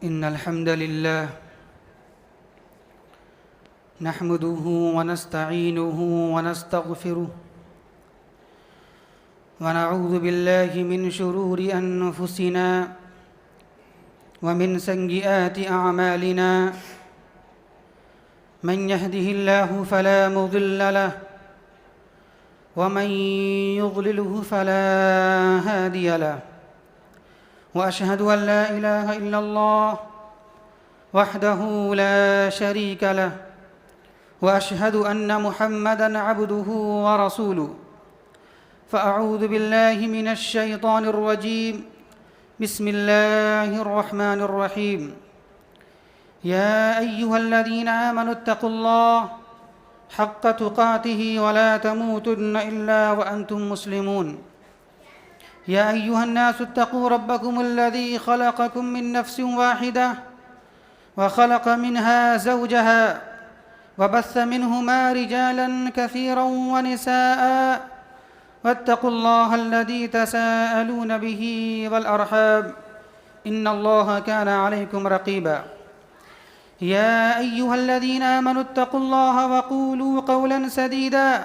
إن الحمد لله نحمده ونستعينه ونستغفره ونعوذ بالله من شرور أنفسنا ومن سيئات أعمالنا من يهده الله فلا مضل له ومن يضلله فلا هادي له وأشهد أن لا إله إلا الله وحده لا شريك له وأشهد أن محمدًا عبده ورسوله فأعوذ بالله من الشيطان الرجيم بسم الله الرحمن الرحيم يا أيها الذين آمنوا اتقوا الله حق تقاته ولا تموتن إلا وأنتم مسلمون يا أيها الناس اتقوا ربكم الذي خلقكم من نفس واحدة وخلق منها زوجها وبث منهما رجالا كثيرا ونساء واتقوا الله الذي تساءلون به والأرحام إن الله كان عليكم رقيبا يا أيها الذين آمنوا اتقوا الله وقولوا قولا سديدا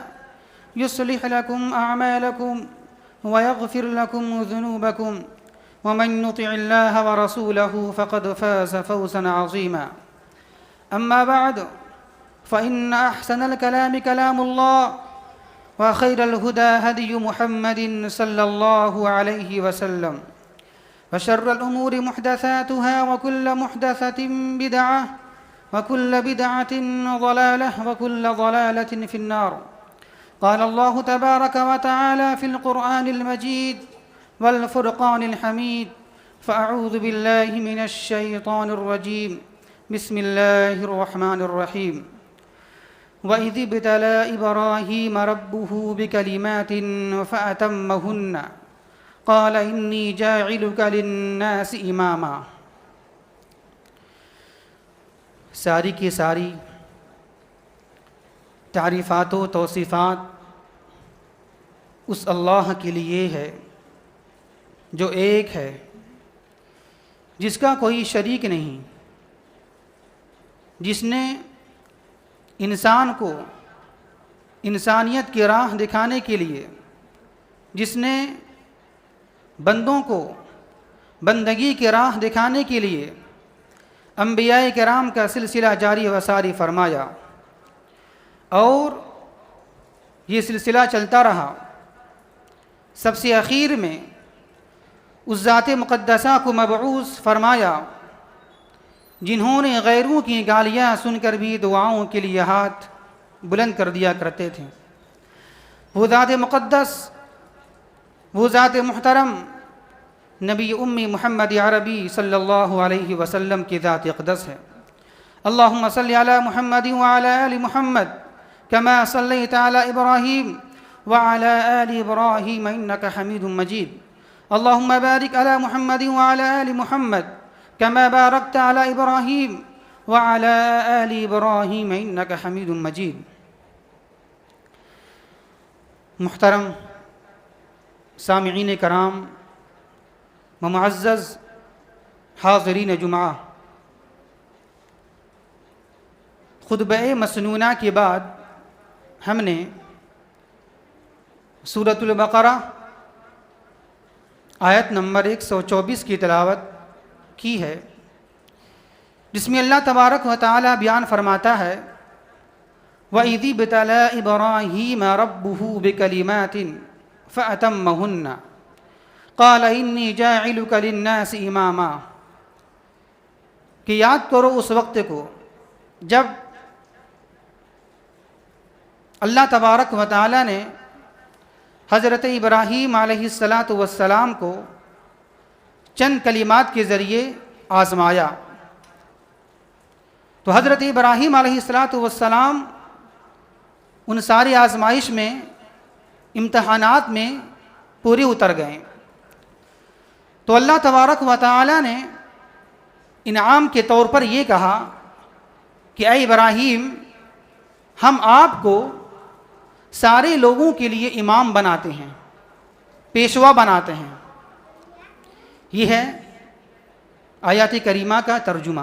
يصلح لكم أعمالكم ويغفر لكم ذنوبكم ومن يطع الله ورسوله فقد فاز فوزا عظيما أما بعد فإن أحسن الكلام كلام الله وخير الهدى هدي محمد صلى الله عليه وسلم وشر الأمور محدثاتها وكل محدثة بدعة وكل بدعة ضلالة وكل ضلالة في النار قال الله تبارك وتعالى في القرآن المجيد والفرقان الحميد فأعوذ بالله من الشيطان الرجيم بسم الله الرحمن الرحيم وَإِذِ ابْتَلَى إِبْرَاهِيمَ رَبُّهُ بِكَلِمَاتٍ فَأَتَمَّهُنَّ قَالَ إِنِّي جَاعِلُكَ لِلنَّاسِ إِمَامًا ساری کی ساری تعریفات و توصیفات اس اللہ کے لیے ہے جو ایک ہے، جس کا کوئی شریک نہیں، جس نے انسان کو انسانیت کی راہ دکھانے کے لیے، جس نے بندوں کو بندگی کی راہ دکھانے کے لیے انبیاء کرام کا سلسلہ جاری و ساری فرمایا، اور یہ سلسلہ چلتا رہا۔ سب سے اخیر میں اس ذات مقدسہ کو مبعوث فرمایا جنہوں نے غیروں کی گالیاں سن کر بھی دعاؤں کے لیے ہاتھ بلند کر دیا کرتے تھے۔ وہ ذات مقدس، وہ ذات محترم نبی امی محمد عربی صلی اللہ علیہ وسلم کی ذات اقدس ہے۔ اللہم صلی علی محمد وعلی آل محمد کما صلیت علی ابراہیم وعلی آل ابراہیم انک حمید مجید۔ اللہم بارک علی محمد وعلی آل محمد كما باركت على إبراهيم وعلى آل إبراهيم إنك حميد مجيد۔ محترم سامعین کرام و معزز حاضرین جمعہ، خطبہ مسنونہ کے بعد ہم نے سورۃ البقرہ آیت نمبر 124 کی تلاوت کی ہے، جس میں اللہ تبارک و تعالی بیان فرماتا ہے وَإِذِ ابْتَلَى إِبْرَاهِيمَ رَبُّهُ بِكَلِمَاتٍ فَأَتَمَّهُنَّ قَالَ إِنِّي جَاعِلُكَ لِلنَّاسِ إِمَامًا۔ کہ یاد کرو اس وقت کو جب اللہ تبارک و تعالی نے حضرت ابراہیم علیہ السلام کو چند کلمات کے ذریعے آزمایا، تو حضرت ابراہیم علیہ السلام ان ساری آزمائش میں، امتحانات میں پورے اتر گئے۔ تو اللہ تبارک و تعالی نے انعام کے طور پر یہ کہا کہ اے ابراہیم، ہم آپ کو سارے لوگوں کے لیے امام بناتے ہیں، پیشوا بناتے ہیں۔ یہ ہے آیات کریمہ کا ترجمہ۔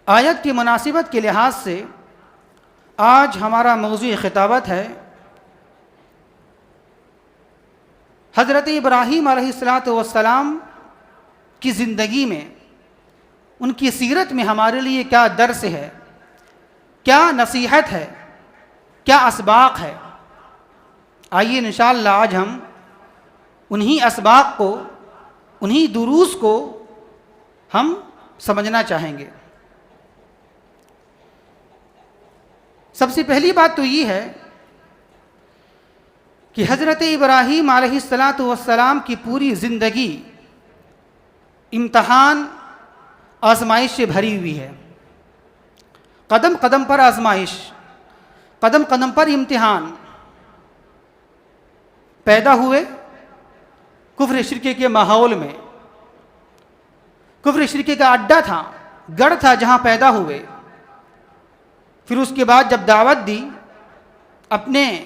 آیت کی مناسبت کے لحاظ سے آج ہمارا موضوع خطابت ہے حضرت ابراہیم علیہ السلام کی زندگی میں، ان کی سیرت میں ہمارے لیے کیا درس ہے، کیا نصیحت ہے، کیا اسباق ہے۔ آئیے انشاءاللہ آج ہم انہی اسباق کو، انہی دروس کو ہم سمجھنا چاہیں گے۔ سب سے پہلی بات تو یہ ہے کہ حضرت ابراہیم علیہ السلام کی پوری زندگی امتحان، آزمائش سے بھری ہوئی ہے۔ قدم قدم پر آزمائش، قدم قدم پر امتحان۔ پیدا ہوئے کفر شرک کے ماحول میں، کفر شرک کا اڈا تھا، گڑھ تھا جہاں پیدا ہوئے۔ پھر اس کے بعد جب دعوت دی اپنے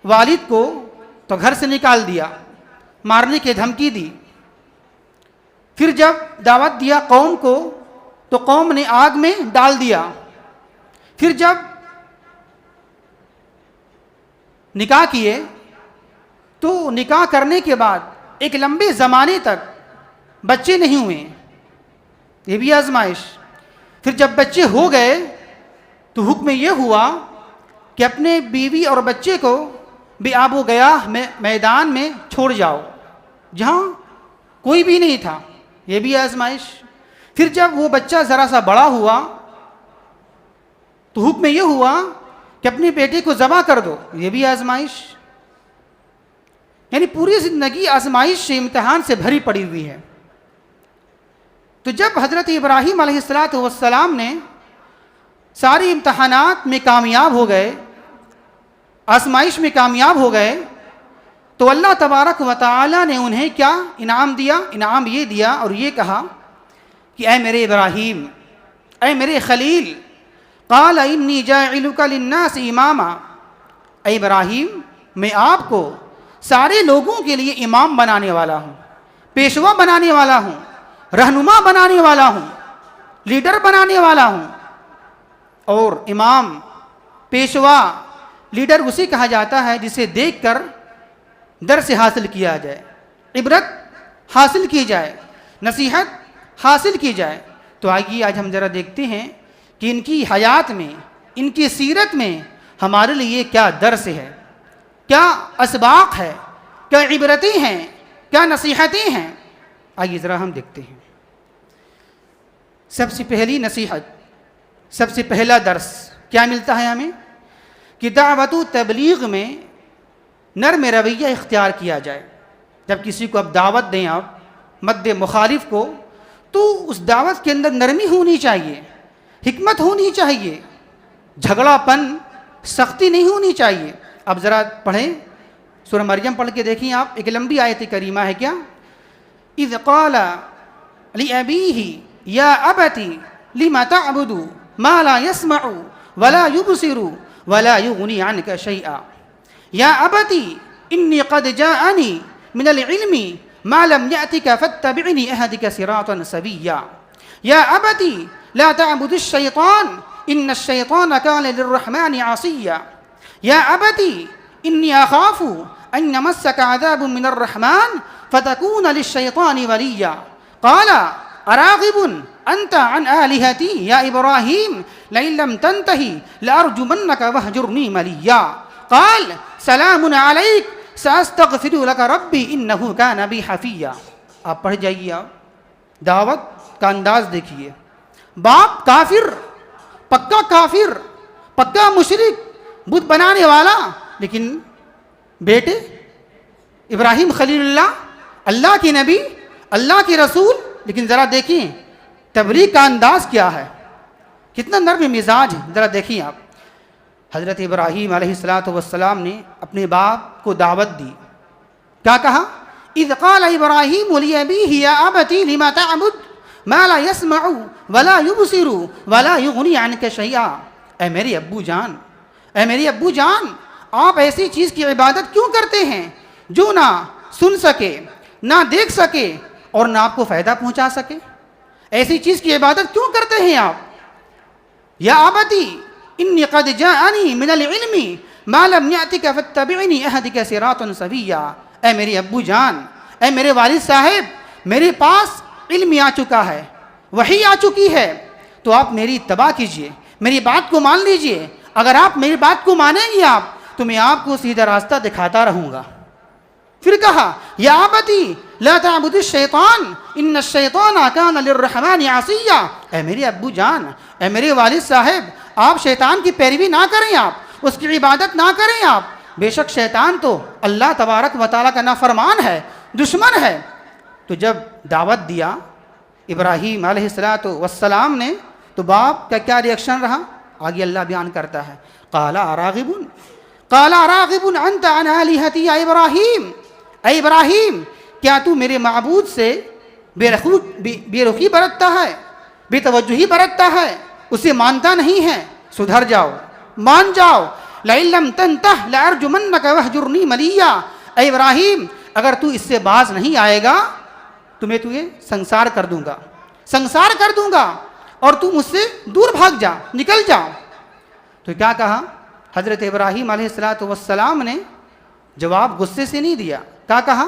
والد کو تو گھر سے نکال دیا، مارنے کی دھمکی دی۔ پھر جب دعوت دیا قوم کو تو قوم نے آگ میں ڈال دیا۔ پھر جب نکاح کیے تو نکاح کرنے کے بعد ایک لمبے زمانے تک بچے نہیں ہوئے، یہ بھی آزمائش۔ پھر جب بچے ہو گئے تو حکم یہ ہوا کہ اپنے بیوی اور بچے کو بے آب و گیاہ میدان میں چھوڑ جاؤ جہاں کوئی بھی نہیں تھا، یہ بھی آزمائش۔ پھر جب وہ بچہ ذرا سا بڑا ہوا تو حکم یہ ہوا کہ اپنے بیٹے کو ذبح کر دو، یہ بھی آزمائش۔ یعنی پوری زندگی آزمائش سے، امتحان سے بھری پڑی ہوئی ہے۔ تو جب حضرت ابراہیم علیہ السلام نے ساری امتحانات میں کامیاب ہو گئے، آزمائش میں کامیاب ہو گئے، تو اللہ تبارک و تعالی نے انہیں کیا انعام دیا؟ انعام یہ دیا اور یہ کہا کہ اے میرے ابراہیم، اے میرے خلیل، قال انی جاعلک للناس اماما، اے ابراہیم میں آپ کو سارے لوگوں کے لیے امام بنانے والا ہوں، پیشوا بنانے والا ہوں، رہنما بنانے والا ہوں، لیڈر بنانے والا ہوں۔ اور امام، پیشوا، لیڈر اسے کہا جاتا ہے جسے دیکھ کر درس حاصل کیا جائے، عبرت حاصل کی جائے، نصیحت حاصل کی جائے۔ تو آئیے آج ہم ذرا دیکھتے ہیں کہ ان کی حیات میں، ان کی سیرت میں ہمارے لیے کیا درس ہے، کیا اسباق ہے، کیا عبرتیں ہیں، کیا نصیحتیں ہیں۔ آئیے ذرا ہم دیکھتے ہیں۔ سب سے پہلی نصیحت، سب سے پہلا درس کیا ملتا ہے ہمیں؟ کہ دعوت و تبلیغ میں نرم رویہ اختیار کیا جائے۔ جب کسی کو اب دعوت دیں آپ مد مخالف کو، تو اس دعوت کے اندر نرمی ہونی چاہیے، حکمت ہونی چاہیے، جھگڑا پن، سختی نہیں ہونی چاہیے۔ اب ذرا پڑھیں، سورہ مریم پڑھ کے دیکھیں آپ، ایک لمبی آیت کریمہ ہے کیا؟ اذ قال لأبیہ یا ابت لم تعبد ما لا يسمع ولا يبصر ولا يغني عنك شيئا یا ابت انی قد جاءنی من العلم ما لم يأتك فاتبعنی اہدک صراطا سویا یا ابت لا تعبد الشیطان ان الشیطان کان للرحمن عصیا یا ابت انی اخاف ان یمسک عذاب من الرحمن فتکون للشیطان ولیا قال اراغب انت عن آلہتی یا ابراہیم لئن لم تنتہی لارجمنک وہجرنی ملیا قال سلام علیک ساستغفر لک ربی انہ کان بی حفیا۔ آپ پڑھ جائیے، آپ دعوت کا انداز دیکھیے۔ باپ کافر، پکا مشرک، بت بنانے والا، لیکن بیٹے ابراہیم خلیل اللہ، اللہ کے نبی، اللہ کے رسول، لیکن ذرا دیکھیں تبلیغ کا انداز کیا ہے، کتنا نرم مزاج ہے۔ ذرا دیکھیں آپ، حضرت ابراہیم علیہ السلام نے اپنے باپ کو دعوت دی، کیا کہا؟ اذ قال ابراہیم لأبیہ یا ابتی لما تعبد ما لا يسمع ولا يبصر ولا يغنی عنک شیئا۔ اے میرے ابو جان، اے میرے ابو جان، آپ ایسی چیز کی عبادت کیوں کرتے ہیں جو نہ سن سکے، نہ دیکھ سکے اور نہ آپ کو فائدہ پہنچا سکے؟ ایسی چیز کی عبادت کیوں کرتے ہیں آپ؟ یا ابتی انی قد جاءنی من العلم ما لم یأتک فاتبعنی اہدک صراطا سویا. اے میرے ابو جان، اے میرے والد صاحب، میرے پاس علم آ چکا ہے، وحی آ چکی ہے، تو آپ میری اتباع کیجئے، میری بات کو مان لیجئے. اگر آپ میری بات کو مانیں گے آپ تو میں آپ کو سیدھا راستہ دکھاتا رہوں گا. پھر کہا یا ابتی لا تعبد الشیطان ان الشیطان کان للرحمن عصیا. اے میرے ابو جان، اے میرے والد صاحب، آپ شیطان کی پیروی نہ کریں، آپ اس کی عبادت نہ کریں. آپ بے شک شیطان تو اللہ تبارک و تعالیٰ کا نافرمان ہے، دشمن ہے. تو جب دعوت دیا ابراہیم علیہ السلام نے تو باپ کا کیا ریئیکشن رہا؟ آگے اللہ بیان کرتا ہے قال اراغب انت عن آلہتی یا ابراہیم. اے ابراہیم، کیا تو میرے معبود سے بے رخی برتتا ہے، بے توجہی برتتا ہے، اسے مانتا نہیں ہے؟ سدھر جاؤ، مان جاؤ. لئن لم تنتہ لأرجمنک وہجرنی ملیا. اے ابراہیم، اگر تو اس سے باز نہیں آئے گا تو میں تجھے سنسار کر دوں گا اور تو مجھ سے دور بھاگ جا، نکل جا. تو کیا کہا حضرت ابراہیم علیہ السلام نے؟ جواب غصے سے نہیں دیا. کیا کہا؟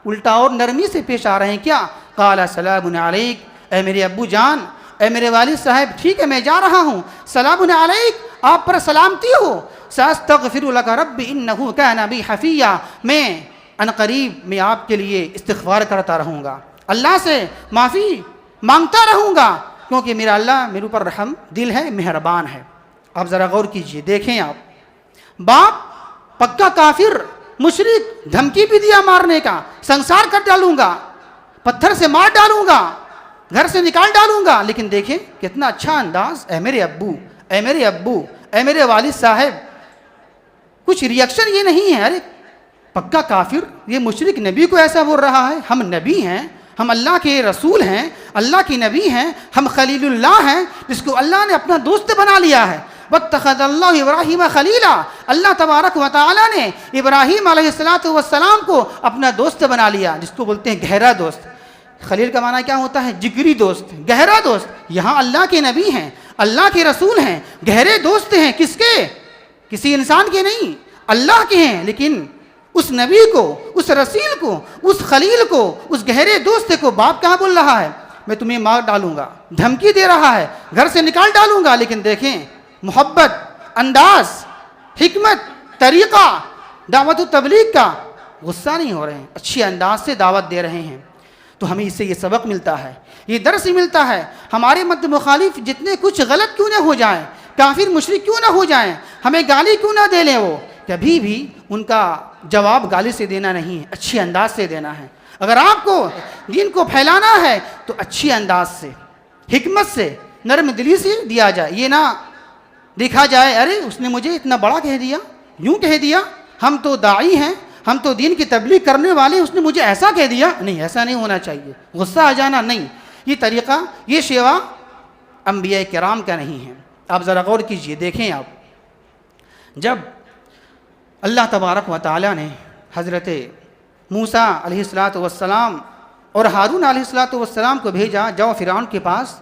الٹا اور نرمی سے پیش آ رہے ہیں. کیا؟ قال سلام علیک. اے میرے ابو جان، اے میرے والد صاحب، ٹھیک ہے میں جا رہا ہوں، سلام علیک، آپ پر سلامتی ہو. ساستغفر لک ربی انہ کان بی حفیا. میں عنقریب میں آپ کے لیے استغفار کرتا رہوں گا، اللہ سے معافی مانگتا رہوں گا، کیونکہ میرا اللہ میرے اوپر رحم دل ہے، مہربان ہے. آپ ذرا غور کیجئے، دیکھیں آپ، باپ پکا کافر مشرک، دھمکی بھی دیا مارنے کا، سنسار کر ڈالوں گا، پتھر سے مار ڈالوں گا، گھر سے نکال ڈالوں گا. لیکن دیکھیں کتنا اچھا انداز. اے میرے ابو، اے میرے ابو، اے میرے والد صاحب. کچھ ریئیکشن یہ نہیں ہے ارے پکا کافر، یہ مشرک نبی کو ایسا بول رہا ہے. ہم نبی ہیں، ہم اللہ کے رسول ہیں، اللہ کی نبی ہیں، ہم خلیل اللہ ہیں جس کو اللہ نے اپنا دوست بنا لیا ہے. واتخذ اللہ ابراہیم خلیلا. اللہ تبارک و تعالیٰ نے ابراہیم علیہ السلام کو اپنا دوست بنا لیا، جس کو بولتے ہیں گہرا دوست. خلیل کا معنی کیا ہوتا ہے؟ جگری دوست، گہرا دوست. یہاں اللہ کے نبی ہیں، اللہ کے رسول ہیں، گہرے دوست ہیں. کس کے؟ کسی انسان کے نہیں، اللہ کے ہیں. لیکن اس نبی کو، اس رسول کو، اس خلیل کو، اس گہرے دوست کو باپ کہاں بول رہا ہے میں تمہیں مار ڈالوں گا، دھمکی دے رہا ہے، گھر سے نکال ڈالوں گا. لیکن دیکھیں محبت، انداز، حکمت، طریقہ دعوت و تبلیغ کا. غصہ نہیں ہو رہے ہیں، اچھی انداز سے دعوت دے رہے ہیں. تو ہمیں اس سے یہ سبق ملتا ہے، یہ درس ملتا ہے. ہمارے مد مخالف جتنے کچھ غلط کیوں نہ ہو جائیں، کافر مشرک کیوں نہ ہو جائیں، ہمیں گالی کیوں نہ دے لیں، وہ کبھی بھی ان کا جواب گالی سے دینا نہیں ہے، اچھی انداز سے دینا ہے. اگر آپ کو دین کو پھیلانا ہے تو اچھی انداز سے، حکمت سے، نرم دلی سے دیا جائے. یہ نہ دیکھا جائے ارے اس نے مجھے اتنا بڑا کہہ دیا، یوں کہہ دیا، ہم تو داعی ہیں، ہم تو دین کی تبلیغ کرنے والے، اس نے مجھے ایسا کہہ دیا. نہیں، ایسا نہیں ہونا چاہیے. غصہ آ جانا نہیں. یہ طریقہ، یہ شیوا انبیاء کرام کا نہیں ہے. آپ ذرا غور کیجئے، دیکھیں آپ، جب اللہ تبارک و تعالیٰ نے حضرت موسیٰ علیہ السلام اور ہارون علیہ السلام کو بھیجا جاؤ فرعون کے پاس،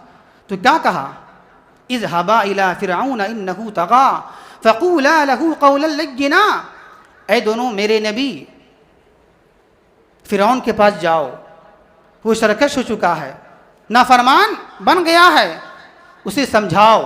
تو کیا کہا؟ اذهبا الى فرعون انه طغى فقولا له قولا لینا. اے دونوں میرے نبی، فرعون کے پاس جاؤ، وہ سرکش ہو چکا ہے، نافرمان بن گیا ہے، اسے سمجھاؤ،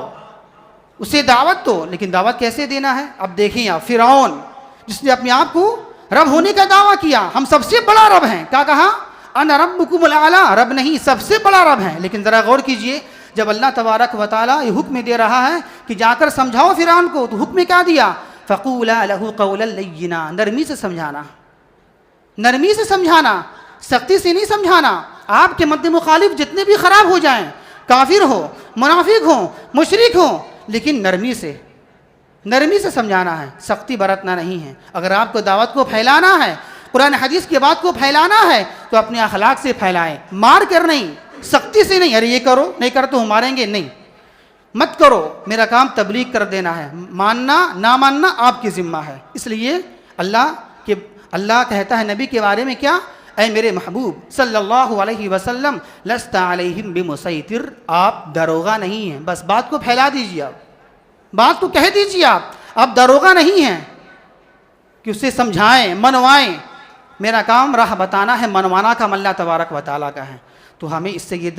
اسے دعوت دو. لیکن دعوت کیسے دینا ہے؟ اب دیکھیں آپ، فرعون جس نے اپنے آپ کو رب ہونے کا دعویٰ کیا، ہم سب سے بڑا رب ہیں، کیا کہا؟ انا ربکم الاعلی. رب نہیں، سب سے بڑا رب ہیں. لیکن ذرا غور کیجئے، جب اللہ تبارک و تعالیٰ یہ حکم دے رہا ہے کہ جا کر سمجھاؤ فرعون کو، تو حکم کیا دیا؟ فقولا له قولا لینا. نرمی سے سمجھانا، نرمی سے سمجھانا، سختی سے نہیں سمجھانا. آپ کے مد مخالف جتنے بھی خراب ہو جائیں، کافر ہو، منافق ہو، مشرک ہو، لیکن نرمی سے سمجھانا ہے، سختی برتنا نہیں ہے. اگر آپ کو دعوت کو پھیلانا ہے، قرآن حدیث کی بات کو پھیلانا ہے، تو اپنے اخلاق سے پھیلائیں، مار کر نہیں، سختی سے نہیں. ارے یہ کرو، نہیں کرو تو ہم ماریں گے، نہیں، مت کرو. میرا کام تبلیغ کر دینا ہے، ماننا نہ ماننا آپ کی ذمہ ہے. اس لیے اللہ کہتا ہے نبی کے بارے میں کیا؟ اے میرے محبوب صلی اللہ علیہ وسلم لست علیہم بمسیطر، آپ داروغہ نہیں ہیں، بس بات کو پھیلا دیجیے، آپ بات کو کہہ دیجیے، آپ داروغہ نہیں ہیں کہ اسے سمجھائیں منوائیں، میرا کام راہ بتانا ہے، منوانا کام اللہ تبارک و تعالیٰ کا ہے۔ تو ہمیں اس سے یہ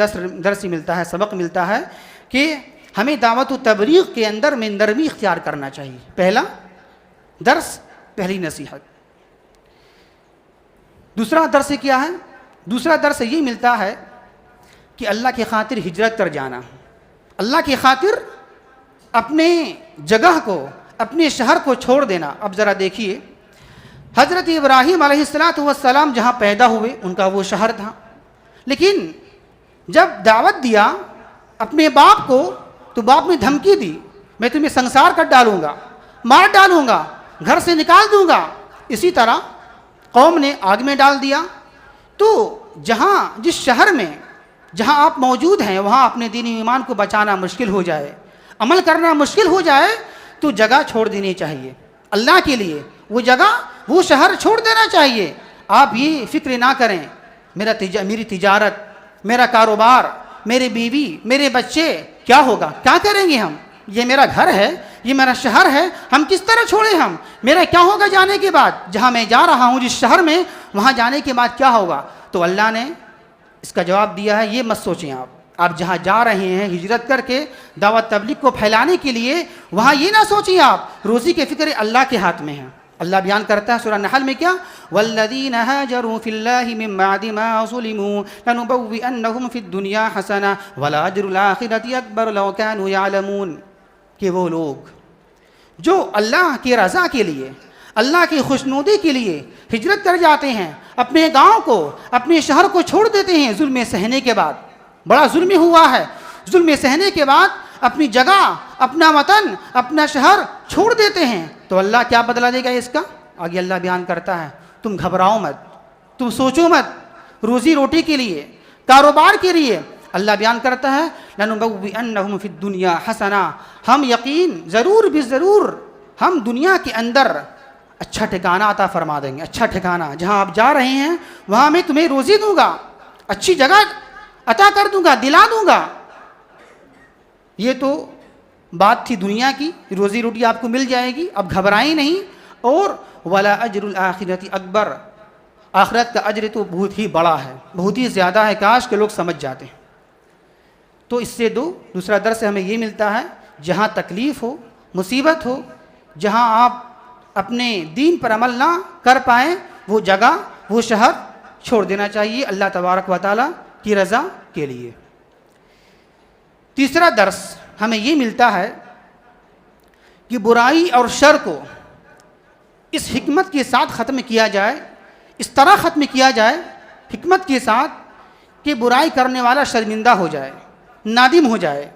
درس ملتا ہے، سبق ملتا ہے کہ ہمیں دعوت و تبلیغ کے اندر میں نرمی اختیار کرنا چاہیے۔ پہلا درس، پہلی نصیحت۔ دوسرا درس کیا ہے؟ دوسرا درس یہ ملتا ہے کہ اللہ کی خاطر ہجرت کر جانا، اللہ کی خاطر اپنے جگہ کو، اپنے شہر کو چھوڑ دینا۔ اب ذرا دیکھیے، حضرت ابراہیم علیہ السلام جہاں پیدا ہوئے ان کا وہ شہر تھا، لیکن جب دعوت دیا اپنے باپ کو تو باپ نے دھمکی دی، میں تمہیں سنسار کر ڈالوں گا، مار ڈالوں گا، گھر سے نکال دوں گا۔ اسی طرح قوم نے آگ میں ڈال دیا۔ تو جس شہر میں جہاں آپ موجود ہیں وہاں اپنے دین و ایمان کو بچانا مشکل ہو جائے، عمل کرنا مشکل ہو جائے، تو جگہ چھوڑ دینی چاہیے اللہ کے لیے، وہ جگہ وہ شہر چھوڑ دینا چاہیے۔ آپ یہ فکر نہ کریں میری تجارت، میرا کاروبار، میرے بیوی، میرے بچے کیا ہوگا، کیا کریں گے ہم، یہ میرا گھر ہے، یہ میرا شہر ہے، ہم کس طرح چھوڑیں، میرا کیا ہوگا جانے کے بعد، جہاں میں جا رہا ہوں جس شہر میں وہاں جانے کے بعد کیا ہوگا۔ تو اللہ نے اس کا جواب دیا ہے، یہ مت سوچیں، آپ جہاں جا رہے ہیں ہجرت کر کے دعوت تبلیغ کو پھیلانے کے لیے، وہاں یہ نہ سوچیں آپ روزی کے فکر اللہ کے ہاتھ میں ہے۔ اللہ بیان کرتا ہے سورہ نحل میں کیا، والذین ہاجروا فی اللہ من بعد ما ظلموا لنبوئنہم فی الدنیا حسنہ ولاجر الآخرۃ اکبر لو کانوا یعلمون، کہ وہ لوگ جو اللہ کی رضا کے لیے، اللہ کی خوشنودی کے لیے ہجرت کر جاتے ہیں، اپنے گاؤں کو، اپنے شہر کو چھوڑ دیتے ہیں ظلم سہنے کے بعد، بڑا ظلم ہوا ہے، ظلم سہنے کے بعد اپنی جگہ، اپنا وطن، اپنا شہر چھوڑ دیتے ہیں، تو اللہ کیا بدلہ دے گا اس کا؟ آگے اللہ بیان کرتا ہے، تم گھبراؤ مت، تم سوچو مت، روزی روٹی کے لیے، کاروبار کے لیے اللہ بیان کرتا ہے لنبوئنہم فی الدنیا حسنہ، ہم یقین ضرور بضرور ہم دنیا کے اندر اچھا ٹھکانہ عطا فرما دیں گے، اچھا ٹھکانہ، جہاں آپ جا رہے ہیں وہاں میں تمہیں روزی دوں گا، اچھی جگہ عطا کر دوں گا، دلا دوں گا۔ یہ تو بات تھی دنیا کی، روزی روٹی آپ کو مل جائے گی، اب گھبرائیں نہیں۔ اور ولا اجر الآخرۃ اکبر، آخرت کا اجر تو بہت ہی بڑا ہے، بہت ہی زیادہ ہے، کاش کہ لوگ سمجھ جاتے ہیں۔ تو اس سے دوسرا درس ہمیں یہ ملتا ہے، جہاں تکلیف ہو، مصیبت ہو، جہاں آپ اپنے دین پر عمل نہ کر پائیں، وہ جگہ، وہ شہر چھوڑ دینا چاہیے اللہ تبارک و تعالیٰ کی رضا کے لیے۔ تیسرا درس ہمیں یہ ملتا ہے کہ برائی اور شر کو اس حکمت کے ساتھ ختم کیا جائے، اس طرح ختم کیا جائے حکمت کے ساتھ کہ برائی کرنے والا شرمندہ ہو جائے، نادم ہو جائے،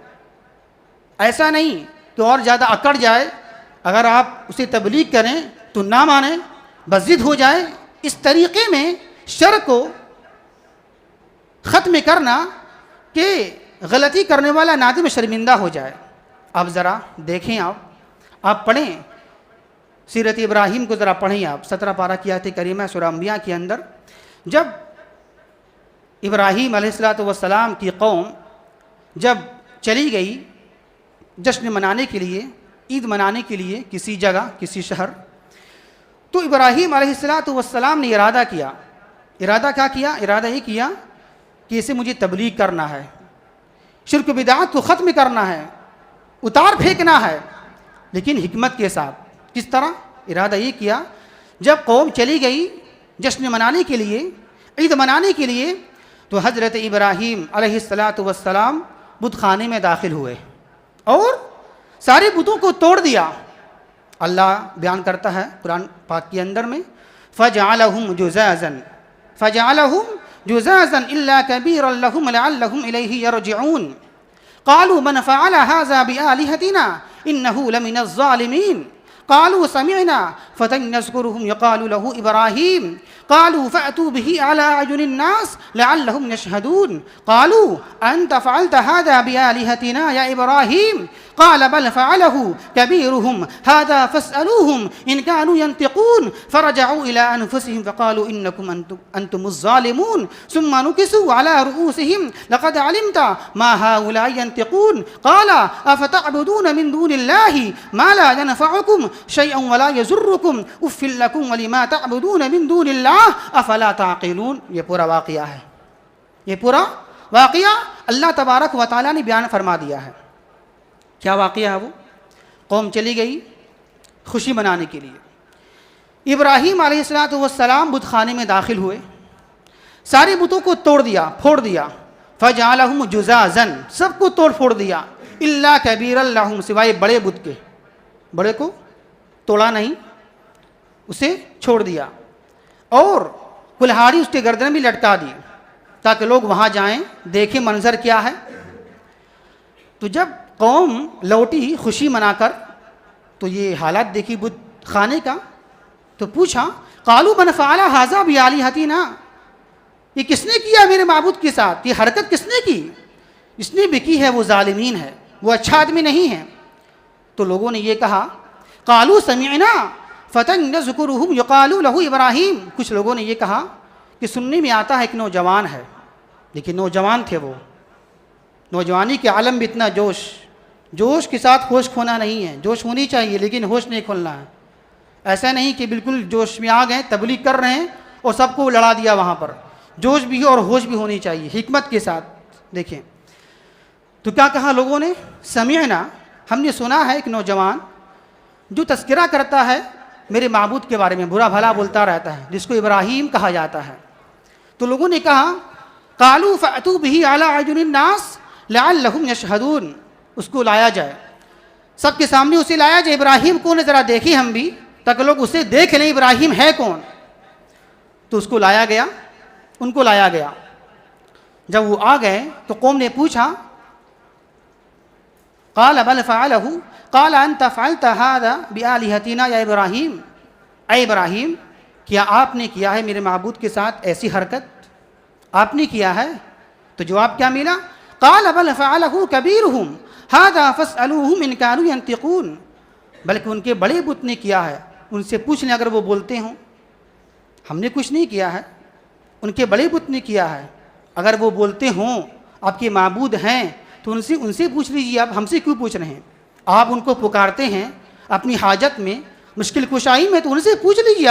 ایسا نہیں کہ اور زیادہ اکڑ جائے، اگر آپ اسے تبلیغ کریں تو نہ مانیں، بضد ہو جائے۔ اس طریقے میں شر کو ختم کرنا کہ غلطی کرنے والا نادم شرمندہ ہو جائے۔ اب ذرا دیکھیں، آپ پڑھیں سیرت ابراہیم کو، ذرا پڑھیں آپ 17 پارہ کی آیت کریمہ سورہ انبیاء کے اندر، جب ابراہیم علیہ السلام کی قوم جب چلی گئی جشن منانے کے لیے، عید منانے کے لیے کسی جگہ، کسی شہر، تو ابراہیم علیہ السلام نے ارادہ کیا، ارادہ یہ کیا کہ اسے مجھے تبلیغ کرنا ہے، شرک و بدعات کو ختم کرنا ہے، اتار پھینکنا ہے، لیکن حکمت کے ساتھ۔ کس طرح ارادہ یہ کیا، جب قوم چلی گئی جشن منانے کے لیے، عید منانے کے لیے، تو حضرت ابراہیم علیہ السلام بت خانے میں داخل ہوئے اور سارے بتوں کو توڑ دیا۔ اللہ بیان کرتا ہے قرآن پاک کے اندر میں، فَجَعَلَهُمْ جُزَازًا إِلَّا كَبِيرًا لَهُمْ لَعَلَّهُمْ إِلَيْهِ يَرْجِعُونَ قَالُوا مَنْ فَعَلَ هَذَا بِآلِهَتِنَا إِنَّهُ لَمِنَ الظَّالِمِينَ قالوا سمعنا فتى يذكرهم يقال له إبراهيم قالوا فأتوا به على أعين الناس لعلهم يشهدون قالوا أنت فعلت هذا بآلهتنا يا إبراهيم قال بل فعله كبيرهم هذا فاسألوهم إن كانوا ينطقون فرجعوا إلى أنفسهم فقالوا إنكم أنتم الظالمون ثم نكسوا على رؤوسهم لقد علمت ما هؤلاء ينطقون قال أفتعبدون من دون الله ما لا ينفعكم شيئا ولا يضركم أف لكم ولما تعبدون من دون الله أفلا تعقلون. یہ پورا واقعہ ہے، یہ پورا واقعہ اللہ تبارک و تعالیٰ نے بیان فرما دیا ہے. کیا واقعہ ہے وہ؟ قوم چلی گئی خوشی منانے کے لیے. ابراہیم علیہ السلام بت خانے میں داخل ہوئے، سارے بتوں کو توڑ دیا، پھوڑ دیا. فجعلہم جزازا، سب کو توڑ پھوڑ دیا. الا کبیرا لہم، سوائے بڑے بت کے. بڑے کو توڑا نہیں، اسے چھوڑ دیا. اور کلہاڑی اس کے گردن بھی لٹکا دی تاکہ لوگ وہاں جائیں دیکھیں منظر کیا ہے. تو جب قوم لوٹی خوشی منا کر تو یہ حالات دیکھی بت خانے کا، تو پوچھا قالوا من فعل ھذا بآلہتنا، یہ کس نے کیا میرے معبود کے ساتھ، یہ حرکت کس نے کی؟ اس نے بھی کی ہے وہ ظالمین ہے، وہ اچھا آدمی نہیں ہے. تو لوگوں نے یہ کہا قالوا سمعنا فتى يذكرهم يقال له ابراہیم. کچھ لوگوں نے یہ کہا کہ سننے میں آتا ہے ایک نوجوان ہے، لیکن نوجوان تھے وہ. نوجوانی کے عالم میں اتنا جوش کے ساتھ ہوش کھونا نہیں ہے. جوش ہونی چاہیے لیکن ہوش نہیں کھولنا ہے. ایسا نہیں کہ بالکل جوش میں آ گئے، تبلیغ کر رہے ہیں اور سب کو لڑا دیا وہاں پر. جوش بھی اور ہوش بھی ہونی چاہیے، حکمت کے ساتھ. دیکھیں تو کیا کہا لوگوں نے، سمعنا، ہم نے سنا ہے ایک نوجوان جو تذکرہ کرتا ہے میرے معبود کے بارے میں، برا بھلا بولتا رہتا ہے، جس کو ابراہیم کہا جاتا ہے. تو لوگوں نے کہا قالوا فأتوا به على أعين الناس لعلهم يشهدون، اس کو لایا جائے، سب کے سامنے اسے لایا جائے. ابراہیم کون ہے ذرا دیکھیں ہم بھی، تاکہ لوگ اسے دیکھ لیں ابراہیم ہے کون. تو اس کو لایا گیا، ان کو لایا گیا. جب وہ آ گئے تو قوم نے پوچھا قال بل فعله قال انت فعلت هذا بآلهتنا یا ابراہیم، اے ابراہیم کیا آپ نے کیا ہے میرے معبود کے ساتھ ایسی حرکت، آپ نے کیا ہے؟ تو جواب کیا ملا، قال بل فعله كبيرهم هذا فاسألوهم ان كانوا ينطقون، بلکہ ان کے بڑے بت نے کیا ہے، ان سے پوچھ لیں اگر وہ بولتے ہوں. ہم نے کچھ نہیں کیا ہے، ان کے بڑے بت نے کیا ہے. اگر وہ بولتے ہوں آپ کے معبود ہیں تو ان سے پوچھ لیجیے، آپ ہم سے کیوں پوچھ رہے ہیں؟ آپ ان کو پکارتے ہیں اپنی حاجت میں، مشکل کشائی میں، تو ان سے پوچھ لیجیے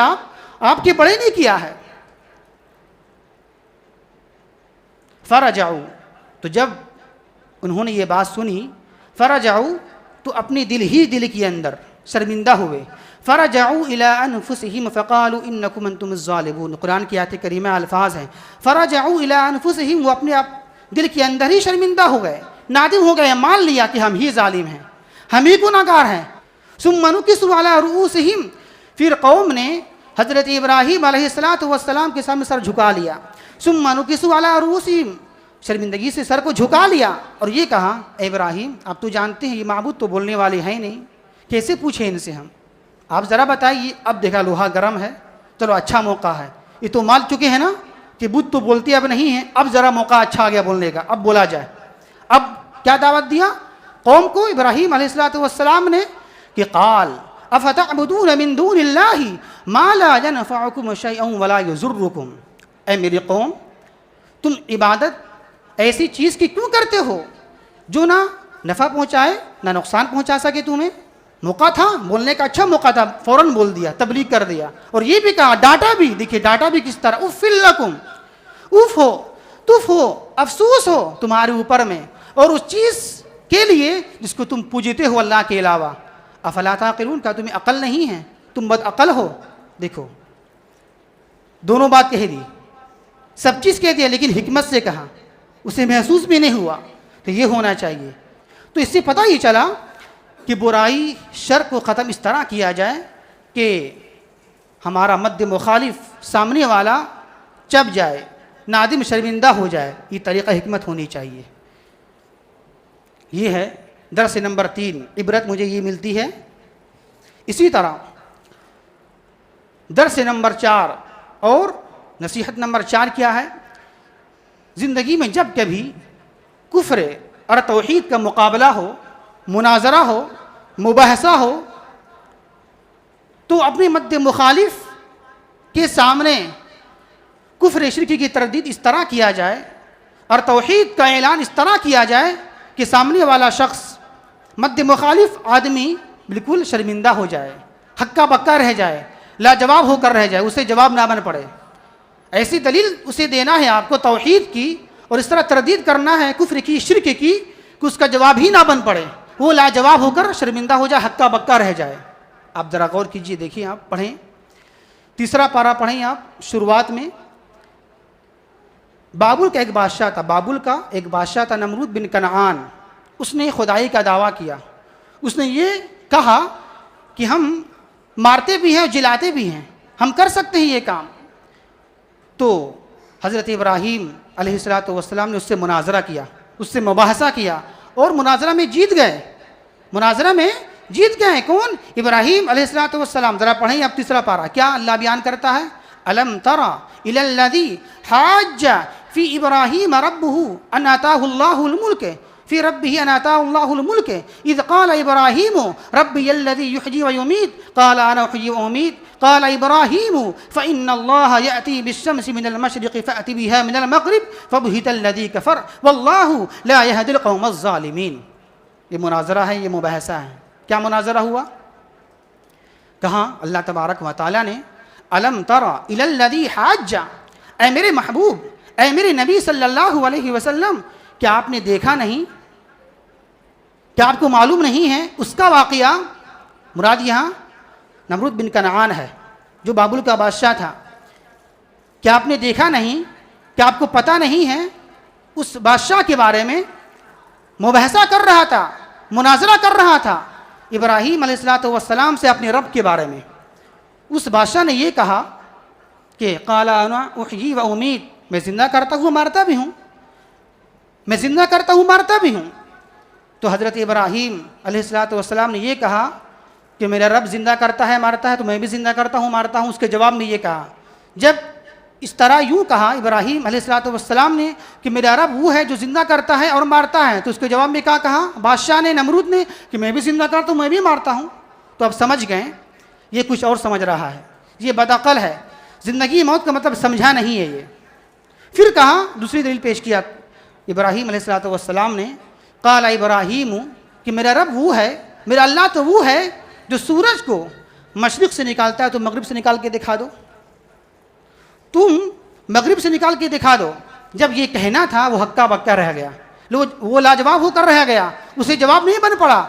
آپ کے بڑے نے کیا ہے. فرجعوا، تو جب انہوں نے یہ بات سنی، فرجعوا، تو اپنے دل کے اندر شرمندہ ہوئے. فرجعوا الى انفسهم فقالوا انکم انتم الظالمون. قرآن کی آیت کریمہ الفاظ ہیں. فرجعوا الى انفسهم، وہ اپنے دل کے اندر ہی شرمندہ ہو گئے، نادم ہو گئے، مان لیا کہ ہم ہی ظالم ہیں، ہم ہی گناہگار ہیں. ثم نكسوا على رؤوسهم، پھر قوم نے حضرت ابراہیم علیہ السلام کے سامنے سر جھکا لیا. ثم نكسوا على رؤوسهم، شرمندگی سے سر کو جھکا لیا اور یہ کہا اے ابراہیم آپ تو جانتے ہیں یہ معبود تو بولنے والے ہیں نہیں، کیسے پوچھیں ان سے ہم، آپ ذرا بتائیے. اب دیکھا لوہا گرم ہے، چلو اچھا موقع ہے، یہ تو مال چکے ہیں نا کہ بت تو بولتے اب نہیں ہیں، اب ذرا موقع اچھا آ گیا بولنے کا، اب بولا جائے. اب کیا دعوت دیا قوم کو ابراہیم علیہ السلام نے کہ قال افتعبدون من دون اللہ ما لا ينفعکم شیئا ولا یضرکم. اے میری قوم تم عبادت ایسی چیز کی کیوں کرتے ہو جو نہ نفع پہنچائے نہ نقصان پہنچا سکے تمہیں. موقع تھا بولنے کا، اچھا موقع تھا، فوراً بول دیا، تبلیغ کر دیا. اور یہ بھی کہا، ڈانٹا بھی، دیکھیے ڈانٹا بھی کس طرح، اف لکم، اف ہو، تف ہو، افسوس ہو تمہارے اوپر میں، اور اس چیز کے لیے جس کو تم پوجتے ہو اللہ کے علاوہ. افلا تعقلون، کیا تمہیں عقل نہیں ہے، تم بد عقل ہو. دیکھو دونوں بات کہہ دی، سب چیز کہہ دیا لیکن حکمت سے کہا، اسے محسوس بھی نہیں ہوا. تو یہ ہونا چاہیے. تو اس سے پتہ یہ چلا کہ برائی شر کو ختم اس طرح کیا جائے کہ ہمارا مد مخالف سامنے والا چپ جائے، نادم شرمندہ ہو جائے. یہ طریقہ حکمت ہونی چاہیے. یہ ہے درس نمبر 3. عبرت مجھے یہ ملتی ہے. اسی طرح درس نمبر 4 اور نصیحت نمبر 4 کیا ہے، زندگی میں جب کبھی کفر اور توحید کا مقابلہ ہو، مناظرہ ہو، مباحثہ ہو، تو اپنے مد مخالف کے سامنے کفر شرک کی تردید اس طرح کیا جائے اور توحید کا اعلان اس طرح کیا جائے کہ سامنے والا شخص مد مخالف آدمی بالکل شرمندہ ہو جائے، ہکا بکا رہ جائے، لاجواب ہو کر رہ جائے، اسے جواب نہ بن پڑے۔ ایسی دلیل اسے دینا ہے آپ کو توحید کی، اور اس طرح تردید کرنا ہے کفر کی، شرک کی، کہ اس کا جواب ہی نہ بن پڑے، وہ لاجواب ہو کر شرمندہ ہو جائے، ہکا بکا رہ جائے۔ آپ ذرا غور کیجئے، دیکھیں، آپ پڑھیں، تیسرا پارہ پڑھیں آپ۔ شروعات میں بابل کا ایک بادشاہ تھا، بابل کا ایک بادشاہ تھا نمرود بن کنعان۔ اس نے خدائی کا دعویٰ کیا، اس نے یہ کہا کہ ہم مارتے بھی ہیں اور جلاتے بھی ہیں، ہم کر سکتے ہیں یہ کام۔ تو حضرت ابراہیم علیہ السلام نے اس سے مناظرہ کیا، اس سے مباحثہ کیا، اور مناظرہ میں جیت گئے، مناظرہ میں جیت گئے ہیں۔ کون؟ ابراہیم علیہ السلام۔ ذرا پڑھیں اب تیسرا پارہ، کیا اللہ بیان کرتا ہے؟ الم تر الی الذی حاج فی ابراہیم ربہ ان آتاہ اللہ الملک فی ربہ ان آتاہ اللہ الملک اذ قال ابراہیم ربی الذی یحیی ویمیت قال انا احیی وامیت قال ابراہیم فإن اللہ یأتی بالشمس من المشرق فأت بها من المغرب فبہت الذی کفر واللہ لا یہدی القوم الظالمین۔ یہ مناظرہ ہے، یہ مباحثہ ہے۔ کیا مناظرہ ہوا؟ کہاں اللہ تبارک و تعالیٰ نے الم تر الی الذی حاج، اے میرے محبوب، اے میرے نبی صلی اللہ علیہ وسلم، کیا آپ نے دیکھا نہیں، کیا آپ کو معلوم نہیں ہے اس کا واقعہ؟ مراد یہاں نمرود بن کنعان ہے، جو بابل کا بادشاہ تھا۔ کیا آپ نے دیکھا نہیں، کیا آپ کو پتہ نہیں ہے اس بادشاہ کے بارے میں؟ مباحثہ کر رہا تھا، مناظرہ کر رہا تھا ابراہیم علیہ السلام سے اپنے رب کے بارے میں۔ اس بادشاہ نے یہ کہا کہ قال انا احیی و امیت، میں زندہ کرتا ہوں مارتا بھی ہوں، میں زندہ کرتا ہوں مارتا بھی ہوں۔ تو حضرت ابراہیم علیہ السلام نے یہ کہا کہ میرا رب زندہ کرتا ہے مارتا ہے تو میں بھی زندہ کرتا ہوں مارتا ہوں۔ اس کے جواب میں یہ کہا، جب اس طرح یوں کہا ابراہیم علیہ السلام نے کہ میرا رب وہ ہے جو زندہ کرتا ہے اور مارتا ہے، تو اس کے جواب میں کیا کہا بادشاہ نے، نمرود نے، کہ میں بھی زندہ کرتا ہوں میں بھی مارتا ہوں۔ تو اب سمجھ گئے یہ کچھ اور سمجھ رہا ہے، یہ بدعقل ہے، زندگی موت کا مطلب سمجھا نہیں ہے یہ۔ پھر کہا، دوسری دلیل پیش کیا ابراہیم علیہ السلام نے، قال ابراہیم، کہ میرا رب وہ ہے، میرا اللہ تو وہ ہے جو سورج کو مشرق سے نکالتا ہے تو مغرب سے نکال کے دکھا دو، تم مغرب سے نکال کے دکھا دو۔ جب یہ کہنا تھا وہ ہکا بکا رہ گیا، وہ لاجواب ہو کر رہ گیا، اسے جواب نہیں بن پڑا۔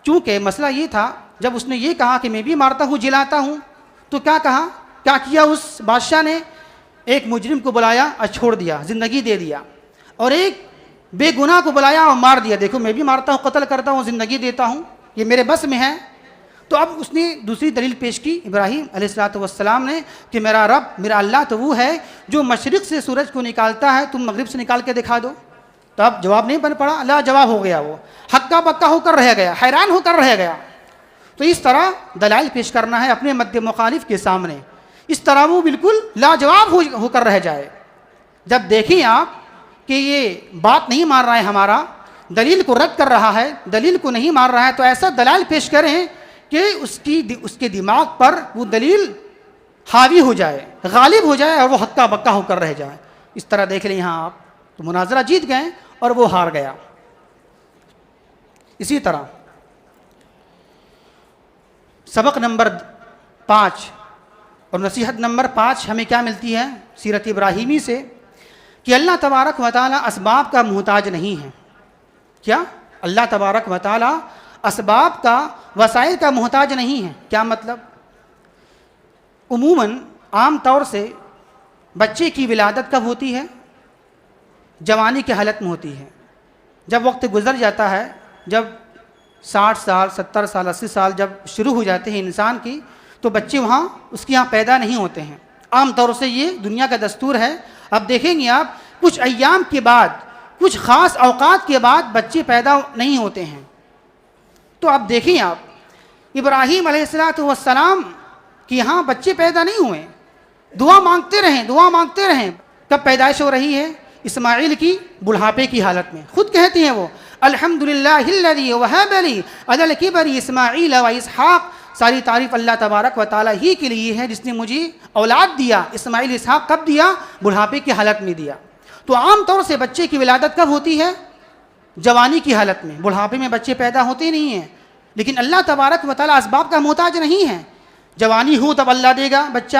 چونکہ مسئلہ یہ تھا، جب اس نے یہ کہا کہ میں بھی مارتا ہوں جلاتا ہوں، تو کیا کہا، کیا کیا اس بادشاہ نے؟ ایک مجرم کو بلایا اور چھوڑ دیا، زندگی دے دیا، اور ایک بے گناہ کو بلایا اور مار دیا، دیکھو میں بھی مارتا ہوں، قتل کرتا ہوں، زندگی دیتا ہوں، یہ میرے بس میں ہے۔ تو اب اس نے دوسری دلیل پیش کی ابراہیم علیہ السلام نے کہ میرا رب، میرا اللہ تو وہ ہے جو مشرق سے سورج کو نکالتا ہے، تم مغرب سے نکال کے دکھا دو۔ تو اب جواب نہیں بن پڑا، لا جواب ہو گیا، وہ ہکا بکا ہو کر رہ گیا، حیران ہو کر رہ گیا۔ تو اس طرح دلائل پیش کرنا ہے اپنے مد مخالف کے سامنے، اس طرح وہ بالکل لاجواب ہو کر رہ جائے۔ جب دیکھیں آپ کہ یہ بات نہیں مان رہا ہے، ہمارا دلیل کو رد کر رہا ہے، دلیل کو نہیں مان رہا ہے، تو ایسا دلائل پیش کریں کہ اس کے دماغ پر وہ دلیل حاوی ہو جائے، غالب ہو جائے، اور وہ ہکا بکا ہو کر رہ جائے۔ اس طرح دیکھ لیں یہاں آپ، تو مناظرہ جیت گئے اور وہ ہار گیا۔ اسی طرح سبق نمبر 5 اور نصیحت نمبر 5 ہمیں کیا ملتی ہے سیرت ابراہیمی سے؟ کہ اللہ تبارک و تعالیٰ اسباب کا محتاج نہیں ہے۔ کیا؟ اللہ تبارک و تعالیٰ اسباب کا، وسائل کا محتاج نہیں ہے۔ کیا مطلب؟ عموماً عام طور سے بچے کی ولادت کب ہوتی ہے؟ جوانی کی حالت میں ہوتی ہے۔ جب وقت گزر جاتا ہے، جب 60 سال 70 سال 80 سال جب شروع ہو جاتے ہیں انسان کی، تو بچے وہاں اس کے یہاں پیدا نہیں ہوتے ہیں۔ عام طور سے یہ دنیا کا دستور ہے۔ اب دیکھیں گے آپ، کچھ ایام کے بعد، کچھ خاص اوقات کے بعد بچے پیدا نہیں ہوتے ہیں۔ تو اب دیکھیں آپ، ابراہیم علیہ السلام کہ یہاں بچے پیدا نہیں ہوئے، دعا مانگتے رہیں، کب پیدائش ہو رہی ہے؟ اسماعیل کی بڑھاپے کی حالت میں۔ خود کہتے ہیں وہ الحمدللہ الذی وہب لی علی الکبر اسماعیل و اسحاق، ساری تعریف اللہ تبارک و تعالیٰ ہی کے لیے ہے جس نے مجھے اولاد دیا۔ اسماعیل اسحاق کب دیا؟ بڑھاپے کی حالت میں دیا۔ تو عام طور سے بچے کی ولادت کب ہوتی ہے؟ جوانی کی حالت میں، بڑھاپے میں بچے پیدا ہوتے نہیں ہیں۔ لیکن اللہ تبارک و تعالیٰ اسباب کا محتاج نہیں ہے۔ جوانی ہو تب اللہ دے گا بچہ،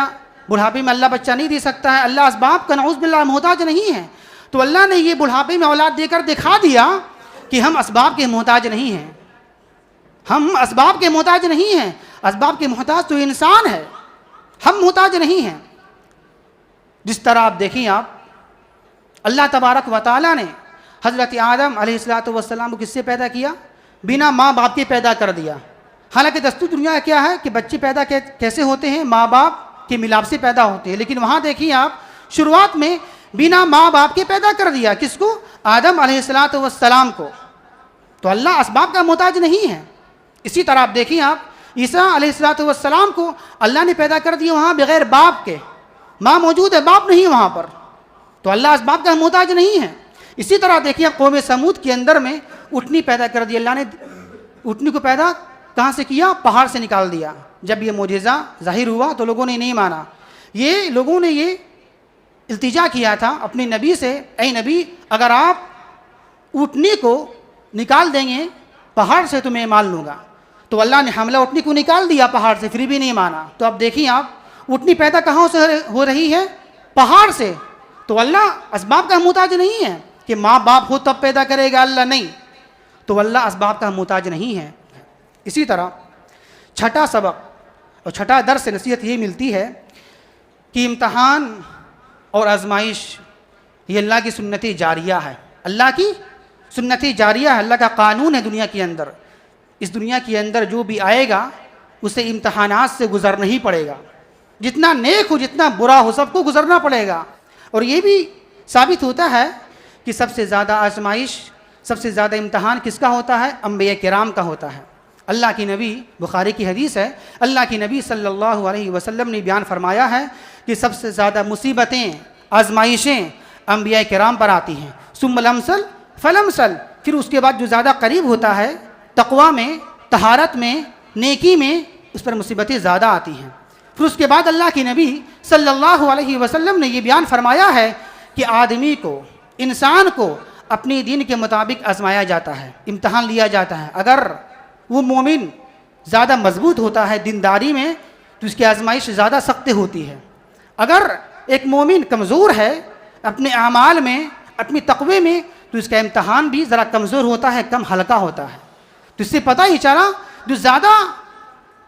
بڑھاپے میں اللہ بچہ نہیں دے سکتا ہے۔ اللہ اسباب کا نعوذ باللہ محتاج نہیں ہے۔ تو اللہ نے یہ بڑھاپے میں اولاد دے کر دکھا دیا کہ ہم اسباب کے محتاج نہیں ہیں، ہم اسباب کے محتاج نہیں ہیں۔ اسباب کے محتاج تو انسان ہے، ہم محتاج نہیں ہیں۔ جس طرح آپ دیکھیں، آپ اللہ تبارک و تعالیٰ نے حضرت آدم علیہ السلام کو کس سے پیدا کیا؟ بنا ماں باپ کے پیدا کر دیا۔ حالانکہ دستور دنیا کیا ہے کہ بچے پیدا کیسے ہوتے ہیں؟ ماں باپ کے ملاپ سے پیدا ہوتے ہیں۔ لیکن وہاں دیکھیں آپ، شروعات میں بنا ماں باپ کے پیدا کر دیا۔ کس کو؟ آدم علیہ السلام کو۔ تو اللہ اسباب کا محتاج نہیں ہے۔ اسی طرح آپ دیکھیں، آپ عیسیٰ علیہ السلام کو اللہ نے پیدا کر دیا وہاں بغیر باپ کے، ماں موجود ہے باپ نہیں وہاں پر، تو اللہ اسباب کا محتاج نہیں ہے۔ اسی طرح دیکھیں قوم سمود کے اندر میں اٹھنی پیدا کر دی۔ اللہ نے اٹھنی کو پیدا کہاں سے کیا؟ پہاڑ سے نکال دیا۔ جب یہ معجزہ ظاہر ہوا تو لوگوں نے نہیں مانا۔ یہ لوگوں نے یہ التجا کیا تھا اپنے نبی سے، اے نبی اگر آپ اٹھنی کو نکال دیں گے پہاڑ سے تو میں مان لوں گا۔ تو اللہ نے حملہ اٹھنی کو نکال دیا پہاڑ سے، پھر بھی نہیں مانا۔ تو اب دیکھیں آپ، اٹھنی پیدا کہاں سے ہو رہی ہے؟ پہاڑ سے۔ تو اللہ اسباب کا محتاج نہیں ہے کہ ماں باپ ہو تب پیدا کرے گا، اللہ نہیں۔ تو اللہ اسباب کا محتاج نہیں ہے۔ اسی طرح چھٹا سبق اور چھٹا درس نصیحت یہ ملتی ہے کہ امتحان اور آزمائش یہ اللہ کی سنت جاریہ ہے، اللہ کی سنت جاریہ ہے، اللہ کا قانون ہے دنیا کے اندر۔ اس دنیا کے اندر جو بھی آئے گا اسے امتحانات سے گزرنا ہی پڑے گا، جتنا نیک ہو جتنا برا ہو سب کو گزرنا پڑے گا۔ اور یہ بھی ثابت ہوتا ہے کہ سب سے زیادہ آزمائش، سب سے زیادہ امتحان کس کا ہوتا ہے؟ انبیاء کرام کا ہوتا ہے۔ اللہ کی نبی، بخاری کی حدیث ہے، اللہ کی نبی صلی اللہ علیہ وسلم نے بیان فرمایا ہے کہ سب سے زیادہ مصیبتیں، آزمائشیں انبیاء کرام پر آتی ہیں۔ ثم الامثل فالامثل، پھر اس کے بعد جو زیادہ قریب ہوتا ہے تقویٰ میں، طہارت میں، نیکی میں، اس پر مصیبتیں زیادہ آتی ہیں۔ پھر اس کے بعد اللہ کی نبی صلی اللہ علیہ وسلم نے یہ بیان فرمایا ہے کہ آدمی کو، انسان کو اپنی دین کے مطابق آزمایا جاتا ہے، امتحان لیا جاتا ہے۔ اگر وہ مومن زیادہ مضبوط ہوتا ہے دینداری میں تو اس کی آزمائش زیادہ سخت ہوتی ہے۔ اگر ایک مومن کمزور ہے اپنے اعمال میں، اپنی تقوی میں، تو اس کا امتحان بھی ذرا کمزور ہوتا ہے، کم ہلکا ہوتا ہے۔ تو اس سے پتہ ہی چلا جو زیادہ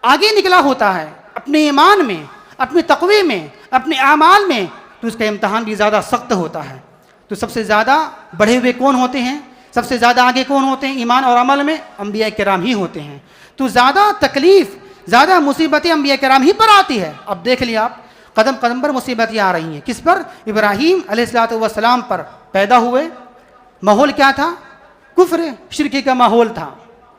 آگے نکلا ہوتا ہے اپنے ایمان میں، اپنی تقوی میں، اپنے اعمال میں، تو اس کا امتحان بھی زیادہ سخت ہوتا ہے۔ تو سب سے زیادہ بڑھے ہوئے کون ہوتے ہیں؟ سب سے زیادہ آگے کون ہوتے ہیں ایمان اور عمل میں؟ انبیاء کرام ہی ہوتے ہیں۔ تو زیادہ تکلیف، زیادہ مصیبتیں انبیاء کرام ہی پر آتی ہے۔ اب دیکھ لیا آپ، قدم قدم پر مصیبتیں آ رہی ہیں۔ کس پر؟ ابراہیم علیہ السلام پر پیدا ہوئے۔ ماحول کیا تھا؟ کفر شرک کا ماحول تھا،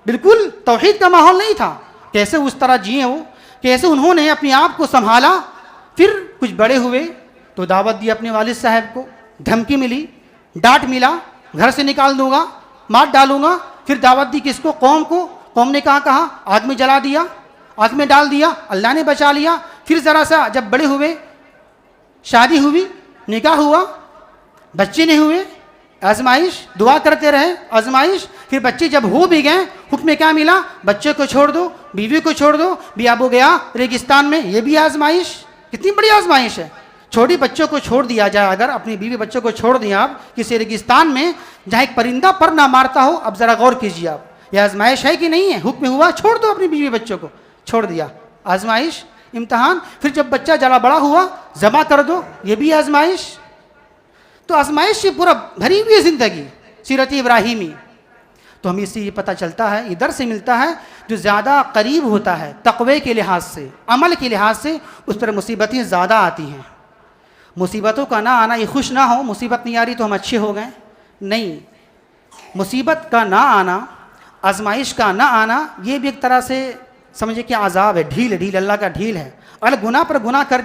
بالکل توحید کا ماحول نہیں تھا۔ کیسے اس طرح جیے وہ، کیسے انہوں نے اپنے آپ کو سنبھالا۔ پھر کچھ بڑے ہوئے تو دعوت دی اپنے والد صاحب کو، دھمکی ملی، ڈانٹ ملا، گھر سے نکال دوں گا، مار ڈالوں گا۔ پھر دعوت دی کس کو؟ قوم کو۔ قوم نے کہا آگ میں جلا دیا، آگ میں ڈال دیا، اللہ نے بچا لیا۔ پھر ذرا سا جب بڑے ہوئے، شادی ہوئی، نکاح ہوا، بچے نہیں ہوئے، آزمائش، دعا کرتے رہے، آزمائش۔ پھر بچے جب ہو بھی گئے، حکم کیا ملا؟ بچے کو چھوڑ دو، بیوی کو چھوڑ دو، بیاب ہو گیا ریگستان میں۔ یہ بھی آزمائش، کتنی بڑی آزمائش ہے۔ چھوٹی بچوں کو چھوڑ دیا جائے، اگر اپنی بیوی بچوں کو چھوڑ دیا آپ کسی ریگستان میں جہاں ایک پرندہ پر نہ مارتا ہو، اب ذرا غور کیجیے آپ، یہ آزمائش ہے کہ نہیں ہے؟ حکم ہوا چھوڑ دو اپنی بیوی بچوں کو، چھوڑ دیا، آزمائش، امتحان۔ پھر جب بچہ ذرا بڑا ہوا، ذبح کر دو، یہ بھی آزمائش۔ تو آزمائش سے پورا بھری ہوئی زندگی، سیرت ابراہیمی۔ تو ہمیں اس سے یہ پتہ چلتا ہے، ادھر سے ملتا ہے، جو زیادہ قریب ہوتا ہے تقوی کے لحاظ سے، عمل کے لحاظ سے، اس پر مصیبتیں زیادہ آتی ہیں۔ مصیبتوں کا نہ آنا یہ خوش نہ ہو، مصیبت نہیں آ رہی تو ہم اچھے ہو گئے، نہیں۔ مصیبت کا نہ آنا، آزمائش کا نہ آنا، یہ بھی ایک طرح سے سمجھے کہ عذاب ہے، ڈھیل اللہ کا ڈھیل ہے۔ اگر گناہ پر گناہ کر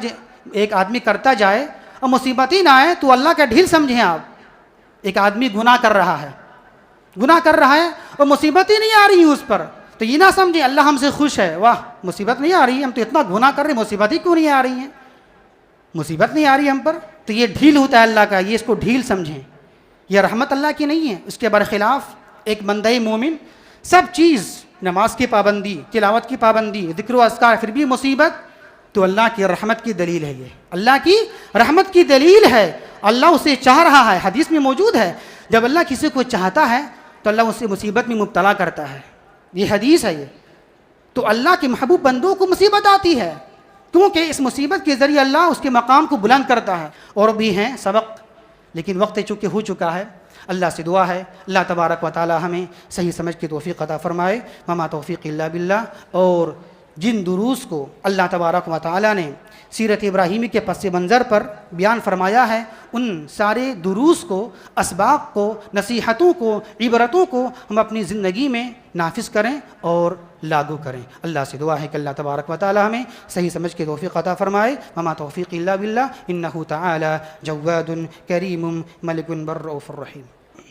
ایک آدمی کرتا جائے اور مصیبت ہی نہ آئے تو اللہ کا ڈھیل سمجھیں آپ۔ ایک آدمی گناہ کر رہا ہے، گناہ کر رہا ہے اور مصیبت ہی نہیں آ رہی ہے اس پر، تو یہ نہ سمجھیں اللہ ہم سے خوش ہے، واہ مصیبت نہیں آ رہی ہے، ہم تو اتنا گناہ کر رہے ہیں مصیبت ہی کیوں نہیں آ رہی ہیں، مصیبت نہیں آ رہی ہم پر، تو یہ ڈھیل ہوتا ہے اللہ کا، یہ اس کو ڈھیل سمجھیں، یہ رحمت اللہ کی نہیں ہے۔ اس کے برخلاف ایک بندہ مومن سب چیز، نماز کی پابندی، تلاوت کی پابندی، ذکر و اذکار، پھر بھی مصیبت، تو اللہ کی رحمت کی دلیل ہے، یہ اللہ کی رحمت کی دلیل ہے، اللہ اسے چاہ رہا ہے۔ حدیث میں موجود ہے جب اللہ کسی کو چاہتا ہے تو اللہ اسے مصیبت میں مبتلا کرتا ہے، یہ حدیث ہے۔ یہ تو اللہ کے محبوب بندوں کو مصیبت آتی ہے کیونکہ اس مصیبت کے ذریعے اللہ اس کے مقام کو بلند کرتا ہے۔ اور بھی ہیں سبق، لیکن وقت چونکہ ہو چکا ہے، اللہ سے دعا ہے اللہ تبارک و تعالی ہمیں صحیح سمجھ کی توفیق عطا فرمائے، وما توفیق الا باللہ۔ اور جن دروس کو اللہ تبارک و تعالی نے سیرت ابراہیمی کے پس منظر پر بیان فرمایا ہے، ان سارے دروس کو، اسباق کو، نصیحتوں کو، عبرتوں کو ہم اپنی زندگی میں نافذ کریں اور لاگو کریں۔ اللہ سے دعا ہے کہ اللہ تبارک و تعالی ہمیں صحیح سمجھ کے توفیق عطا فرمائے، وما توفیق الا باللہ، انہ تعالی جواد کریم ملک بر رؤوف الرحیم۔